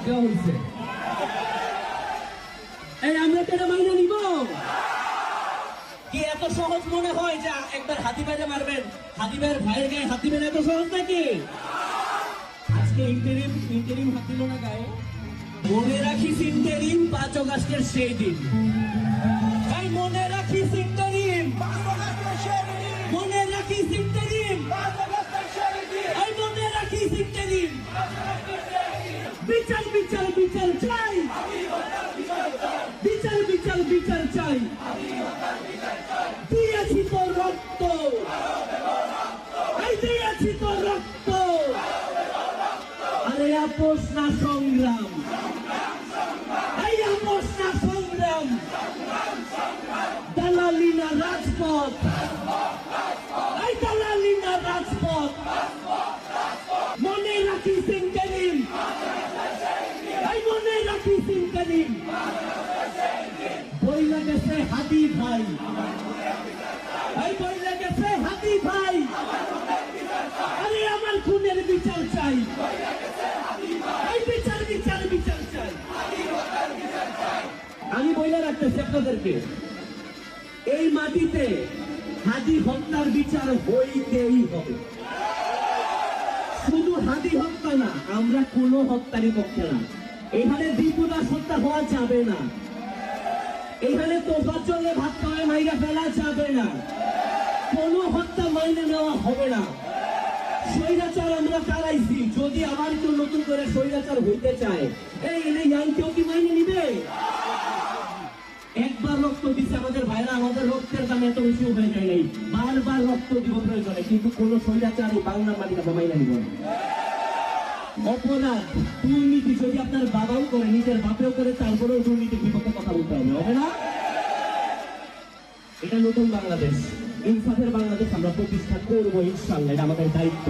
দেওয়া হয়েছে। এই আমরা তো এটা মাইনে নিব কি? এত সহজ মনে হয় যে একবার হাতি ভাইরে মারবেন, হাতি ভাইয়ের ভাইয়ের গায়ে হাতি মেরে এত সহজ নাকি? আজকে ইন্টারিম হাত দিল না গায়ে। মনে রাখিস ইন্টারিম 5 অগাস্টের সেই দিন। ভাই মনে রাখিস ইন্টারিম, মনে রাখিস ইন্টারিম, এই মনে রাখিস ইন্টারিম। বিচার বিচার বিচার চাই, বিচার বিচার বিচার চাই। দিয়েছি তোর রক্ত, এই দিয়েছি তোর রক্ত। আরে আপোষ না সংগ্রাম, এই আপোষ না সংগ্রাম। দালালি না রাজপথ, এই দালালি না রাজপথ। মনে রাখিস ইন্টারিম, এই মনে রাখিস ইন্টারিম। বইলা গেছে হাতি ভাই, এই বইলা গেছে হাতি ভাই। আরে আমার খুনের বিচার চাই, এই বিচার বিচার বিচার চাই। আমি বইলা রাখতেছি আপনাদেরকে, এই মাটিতে হাদি হত্যার বিচার হইতেই হবে। শুধু হাদি হত্যা না, আমরা কোনো হত্যারই পক্ষে না। এখানে দ্বিপুদাস হত্যা হওয়া যাবে না, এখানে তোফার চলে ভাত খাওয়ায় মাইরা ফেলা যাবে না, কোনো হত্যা মাইনে নেওয়া হবে না। স্বৈরাচার আমরা চালাইছি, যদি আবার কেউ নতুন করে স্বৈরাচার হইতে চায়, এই ইয়াং কেউ কি মাইনে নিবে? একবার রক্ত দিচ্ছে আমাদের ভাইরা, আমাদের রক্তের দাম এত বেশি হয়ে যায় নাই, বারবার রক্ত দিব প্রয়োজনে, কিন্তু কোন স্বৈরাচার এই বাংলার মাটিতে মাইনে নিব না। অপরাধ দুর্নীতি যদি আপনার বাবাও করে, নিজের বাপেও করে, তারপরেও দুর্নীতির বিপক্ষে কথা বলতে হবে, হবে না? এটা নতুন বাংলাদেশ, ইনসাফের বাংলাদেশ আমরা প্রতিষ্ঠা করবো ইনশাআল্লাহ, এটা আমাদের দায়িত্ব।